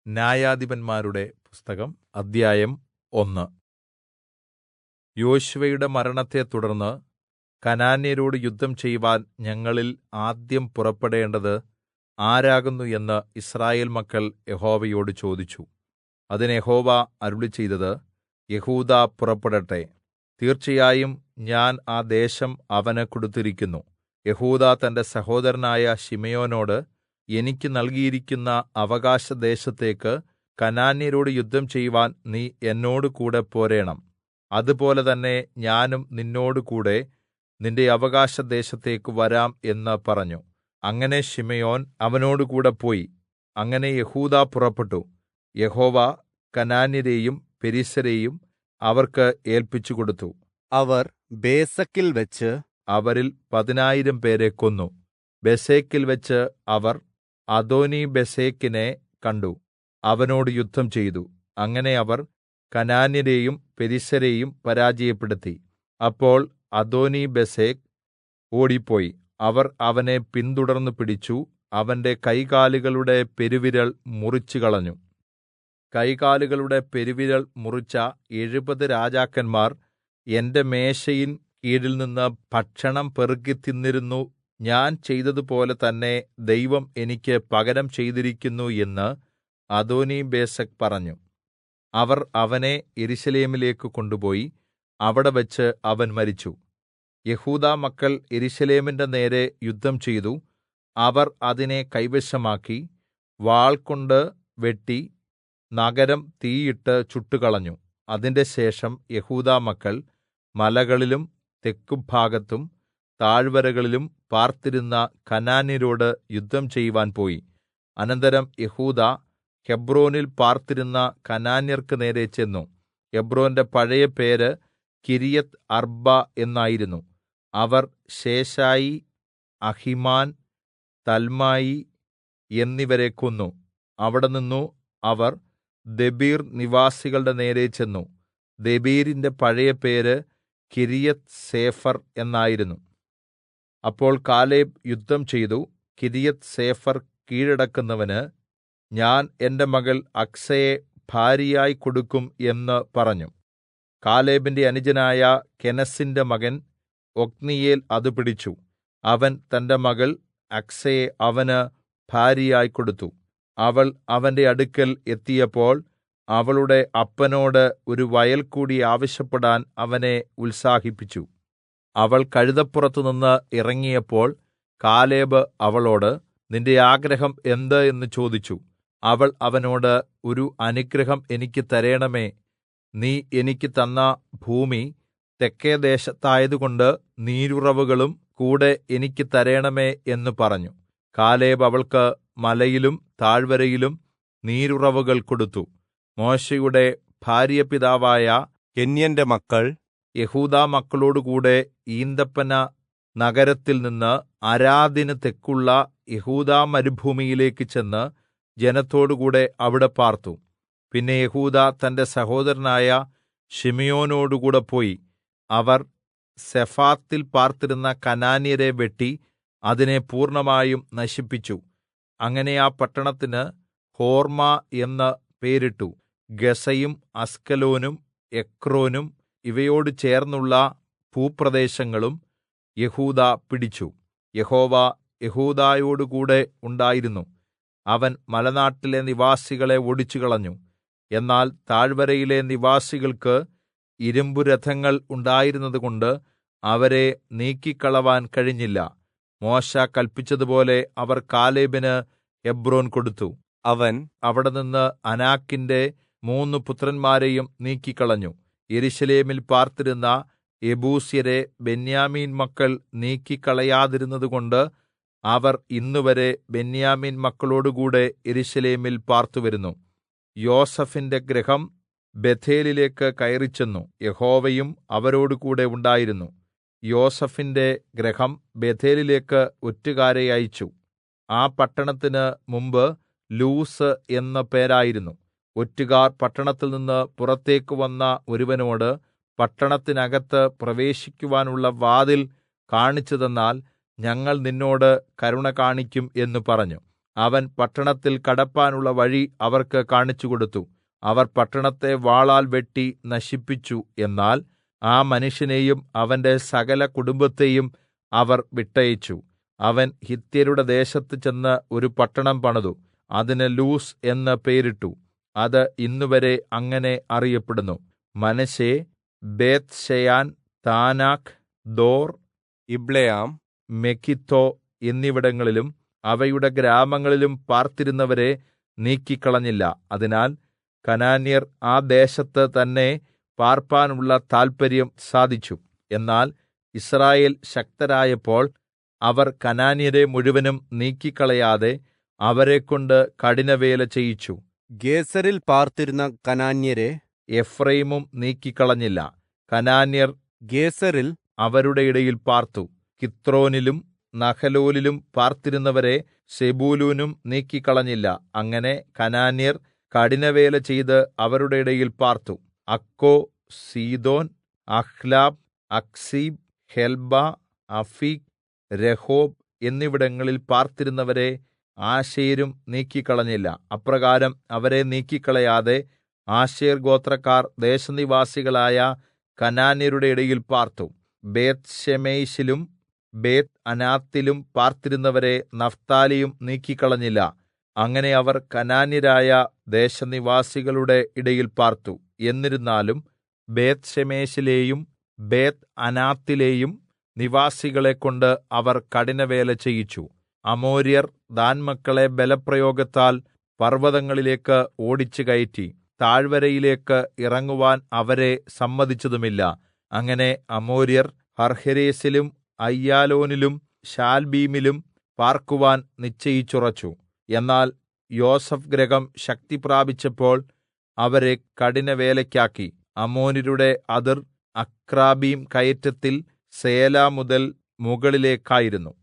ന്യായാധിപന്മാരുടെ പുസ്തകം അദ്ധ്യായം 1. യോശുവയുടെ മരണത്തെ തുടർന്ന് കനാന്യരോട് യുദ്ധം ചെയ്‌വാൻ ഞങ്ങളിൽ ആദ്യം പുറപ്പെടേണ്ടത് ആരാകുന്നു എന്ന് യിസ്രായേൽ മക്കൾ യഹോവയോട് ചോദിച്ചു. അതിന് യഹോവ അരുളിച്ചെയ്തത്, യെഹൂദാ പുറപ്പെടട്ടെ. തീർച്ചയായും ഞാൻ ആ ദേശം അവന് കൊടുത്തിരിക്കുന്നു. യെഹൂദാ തന്റെ സഹോദരനായ ശിമെയോനോട്, എനിക്ക് നൽകിയിരിക്കുന്ന അവകാശദേശത്തേക്ക് കനാന്യരോട് യുദ്ധം ചെയ്‌വാൻ നീ എന്നോടുകൂടെ പോരേണം. അതുപോലെ തന്നെ ഞാനും നിന്നോടുകൂടെ നിന്റെ അവകാശദേശത്തേക്ക് വരാം എന്ന് പറഞ്ഞു. അങ്ങനെ ശിമെയോൻ അവനോടുകൂടെ പോയി. അങ്ങനെ യെഹൂദാ പുറപ്പെട്ടു. യഹോവ കനാന്യരെയും പെരിസ്യരെയും അവർക്ക് ഏല്പിച്ചുകൊടുത്തു. അവർ ബേസെക്കിൽ വെച്ച് അവരിൽ 10,000 പേരെ കൊന്നു. ബേസെക്കിൽ വെച്ച് അവർ അദോനിബേസെക്കിനെ കണ്ടു, അവനോട് യുദ്ധം ചെയ്തു. അങ്ങനെ അവർ കനാന്യരെയും പെരിസ്യരെയും പരാജയപ്പെടുത്തി. അപ്പോൾ അദോനിബേസെക്ക് ഓടിപ്പോയി. അവർ അവനെ പിന്തുടർന്ന് പിടിച്ചു, അവന്റെ കൈകാലുകളുടെ പെരുവിരൽ മുറിച്ചുകളഞ്ഞു. കൈകാലുകളുടെ പെരുവിരൽ മുറിച്ച 70 രാജാക്കന്മാർ എന്റെ മേശയിൻ കീഴിൽനിന്ന് ഭക്ഷണം പെറുക്കി തിന്നിരുന്നു. ഞാൻ ചെയ്തതുപോലെ തന്നെ ദൈവം എനിക്ക് പകരം ചെയ്തിരിക്കുന്നു എന്ന് അദോനിബേസെക്ക് പറഞ്ഞു. അവർ അവനെ യെരൂശലേമിലേക്ക് കൊണ്ടുപോയി അവിടെവെച്ച് അവൻ മരിച്ചു. യെഹൂദാ മക്കൾ യെരൂശലേമിന്റെ നേരെ യുദ്ധം ചെയ്തു. അവർ അതിനെ കൈവശമാക്കി വാൾകൊണ്ട് വെട്ടി നഗരം തീയിട്ട് ചുട്ടുകളഞ്ഞു. അതിന്റെ ശേഷം യെഹൂദാ മക്കൾ മലകളിലും തെക്കുഭാഗത്തും താഴ്വരകളിലും പാർത്തിരുന്ന കനാന്യരോട് യുദ്ധം ചെയ്‌വാൻ പോയി. അനന്തരം യെഹൂദാ ഹെബ്രോനിൽ പാർത്തിരുന്ന കനാന്യർക്ക് നേരെ ചെന്നു. ഹെബ്രോന്റെ പഴയ പേര് കിര്യത്ത് അർബ എന്നായിരുന്നു. അവർ ശേശായി, അഹിമാൻ, തൽമായി എന്നിവരെ കൊന്നു. അവിടെ നിന്നു അവർ ദെബീർ നിവാസികളുടെ നേരെ ചെന്നു. ദെബീരിന്റെ പഴയ പേര് കിര്യത്ത് സേഫർ എന്നായിരുന്നു. അപ്പോൾ കാലേബ് യുദ്ധം ചെയ്തു. കിര്യത്ത് സേഫർ കീഴടക്കുന്നവന് ഞാൻ എന്റെ മകൾ അക്സയെ ഭാര്യയായി കൊടുക്കും എന്ന് പറഞ്ഞു. കാലേബിന്റെ അനുജനായ കെനസിന്റെ മകൻ ഒത്നീയേൽ അത് പിടിച്ചു. അവൻ തന്റെ മകൾ അക്സയെ അവന് ഭാര്യയായി കൊടുത്തു. അവൾ അവന്റെ അടുക്കൽ എത്തിയപ്പോൾ അവളുടെ അപ്പനോട് ഒരു വയൽ കൂടി ആവശ്യപ്പെടാൻ അവനെ ഉത്സാഹിപ്പിച്ചു. അവൾ കഴുതപ്പുറത്തുനിന്ന് ഇറങ്ങിയപ്പോൾ കാലേബ് അവളോട്, നിന്റെ ആഗ്രഹം എന്ത് എന്ന് ചോദിച്ചു. അവൾ അവനോട്, ഒരു അനുഗ്രഹം എനിക്ക് തരേണമേ. നീ എനിക്ക് തന്ന ഭൂമി തെക്കെ ദേശത്തായതുകൊണ്ട് നീരുറവുകളും കൂടെ എനിക്ക് തരേണമേ എന്ന് പറഞ്ഞു. കാലേബ് അവൾക്ക് മലയിലും താഴ്വരയിലും നീരുറവുകൾ കൊടുത്തു. മോശെയുടെ ഭാര്യാപിതാവായ കെന്യന്റെ മക്കൾ യെഹൂദാ മക്കളോടുകൂടെ ഈന്തപ്പന നഗരത്തിൽ നിന്ന് അരാദിന് തെക്കുള്ള യെഹൂദാ മരുഭൂമിയിലേക്ക് ചെന്ന് ജനത്തോടുകൂടെ അവിടെ പാർത്തു. പിന്നെ യെഹൂദാ തന്റെ സഹോദരനായ ശിമെയോനോടുകൂടെ പോയി. അവർ സെഫാത്തിൽ പാർത്തിരുന്ന കനാന്യരെ വെട്ടി അതിനെ പൂർണ്ണമായും നശിപ്പിച്ചു. അങ്ങനെ ആ പട്ടണത്തിന് ഹോർമ്മ എന്ന് പേരിട്ടു. ഗസയും അസ്കലോനും എക്രോനും ഇവയോട് ചേർന്നുള്ള ഭൂപ്രദേശങ്ങളും യെഹൂദാ പിടിച്ചു. യഹോവ യെഹൂദായോടുകൂടെ ഉണ്ടായിരുന്നു. അവൻ മലനാട്ടിലെ നിവാസികളെ ഓടിച്ചുകളഞ്ഞു. എന്നാൽ താഴ്വരയിലെ നിവാസികൾക്ക് ഇരുമ്പുരഥങ്ങൾ ഉണ്ടായിരുന്നതുകൊണ്ട് അവരെ നീക്കിക്കളവാൻ കഴിഞ്ഞില്ല. മോശെ കല്പിച്ചതുപോലെ അവർ കാലേബിന് ഹെബ്രോൻ കൊടുത്തു. അവൻ അവിടെ നിന്ന് അനാക്കിന്റെ 3 പുത്രന്മാരെയും നീക്കിക്കളഞ്ഞു. യെരൂശലേമിൽ പാർത്തിരുന്ന യെബൂസ്യരെ ബെന്യാമീൻ മക്കൾ നീക്കിക്കളയാതിരുന്നതുകൊണ്ട് അവർ ഇന്നുവരെ ബെന്യാമീൻ മക്കളോടുകൂടെ യെരൂശലേമിൽ പാർത്തുവരുന്നു. യോസേഫിന്റെ ഗൃഹം ബേഥേലിലേക്ക് കയറിച്ചെന്നു. യഹോവയും അവരോടുകൂടെ ഉണ്ടായിരുന്നു. യോസേഫിന്റെ ഗൃഹം ബേഥേലിലേക്ക് ഒറ്റുകാരെ അയച്ചു. ആ പട്ടണത്തിന് മുമ്പ് ലൂസ് എന്ന് പേരായിരുന്നു. ഒറ്റുകാർ പട്ടണത്തിൽ നിന്ന് പുറത്തേക്ക് വന്ന ഒരുവനോട്, പട്ടണത്തിനകത്ത് പ്രവേശിക്കുവാനുള്ള വാതിൽ കാണിച്ചു തന്നാൽ ഞങ്ങൾ നിന്നോട് കരുണ കാണിക്കും എന്ന് പറഞ്ഞു. അവൻ പട്ടണത്തിൽ കടപ്പാനുള്ള വഴി അവർക്ക് കാണിച്ചുകൊടുത്തു. അവർ പട്ടണത്തെ വാളാൽ വെട്ടി നശിപ്പിച്ചു. എന്നാൽ ആ മനുഷ്യനെയും അവന്റെ സകല കുടുംബത്തെയും അവർ വിട്ടയച്ചു. അവൻ ഹിത്യരുടെ ദേശത്ത് ചെന്ന് ഒരു പട്ടണം പണിതു, അതിന് ലൂസ് എന്ന് പേരിട്ടു. അത് ഇന്നുവരെ അങ്ങനെ അറിയപ്പെടുന്നു. മനശ്ശെ ബേത്ത്ശെയാൻ, താനാക്ക്, ദോർ, ഇബ്ലെയാം, മെഗിദ്ദോ എന്നിവിടങ്ങളിലും അവയുടെ ഗ്രാമങ്ങളിലും പാർത്തിരുന്നവരെ നീക്കിക്കളഞ്ഞില്ല. അതിനാൽ കനാന്യർ ആ ദേശത്ത് തന്നെ പാർപ്പാനുള്ള താല്പര്യം സാധിച്ചു. എന്നാൽ യിസ്രായേൽ ശക്തരായപ്പോൾ അവർ കനാന്യരെ മുഴുവനും നീക്കിക്കളയാതെ അവരെക്കൊണ്ട് കഠിനവേല ചെയ്യിച്ചു. ഗേസരിൽ പാർത്തിരുന്ന കനാന്യരെ എഫ്രയീമും നീക്കിക്കളഞ്ഞില്ല. കനാന്യർ ഗേസരിൽ അവരുടെ ഇടയിൽ പാർത്തു. കിത്രോനിലും നഹലോലിലും പാർത്തിരുന്നവരെ സെബൂലൂനും നീക്കിക്കളഞ്ഞില്ല. അങ്ങനെ കനാന്യർ കഠിനവേല ചെയ്ത് അവരുടെ ഇടയിൽ പാർത്തു. അക്കോ, സീദോൻ, അഹ്ലാബ്, അക്സീബ്, ഹെൽബ, അഫീക്, രഹോബ് എന്നിവിടങ്ങളിൽ പാർത്തിരുന്നവരെ ആശേരും നീക്കിക്കളഞ്ഞില്ല. അപ്രകാരം അവരെ നീക്കിക്കളയാതെ ആശേർ ഗോത്രക്കാർ ദേശനിവാസികളായ കനാന്യരുടെ ഇടയിൽ പാർത്തു. ബേത്ത്ശെമേശിലും ബേത്ത് അനാത്തിലും പാർത്തിരുന്നവരെ നഫ്താലിയും നീക്കിക്കളഞ്ഞില്ല. അങ്ങനെ അവർ കനാന്യരായ ദേശനിവാസികളുടെ ഇടയിൽ പാർത്തു. എന്നിരുന്നാലും ബേത്ത്ശെമേശിലെയും ബേത്ത് അനാത്തിലെയും നിവാസികളെക്കൊണ്ട് അവർ കഠിനവേല ചെയ്യിച്ചു. അമോര്യർ ദാൻമക്കളെ ബലപ്രയോഗത്താൽ പർവ്വതങ്ങളിലേക്ക് ഓടിച്ചു കയറ്റി. താഴ്വരയിലേക്ക് ഇറങ്ങുവാൻ അവരെ സമ്മതിച്ചതുമില്ല. അങ്ങനെ അമോര്യർ ഹർഹേരെസിലും അയ്യാലോനിലും ശാൽബീമിലും പാർക്കുവാൻ നിശ്ചയിച്ചുറച്ചു. എന്നാൽ യോസഫ് ഗൃഹം ശക്തി പ്രാപിച്ചപ്പോൾ അവരെ കഠിനവേലയ്ക്കാക്കി. അമ്മോന്യരുടെ അതിർ അക്രബീം കയറ്റത്തിൽ സേല മുതൽ മുകളിലേക്കായിരുന്നു.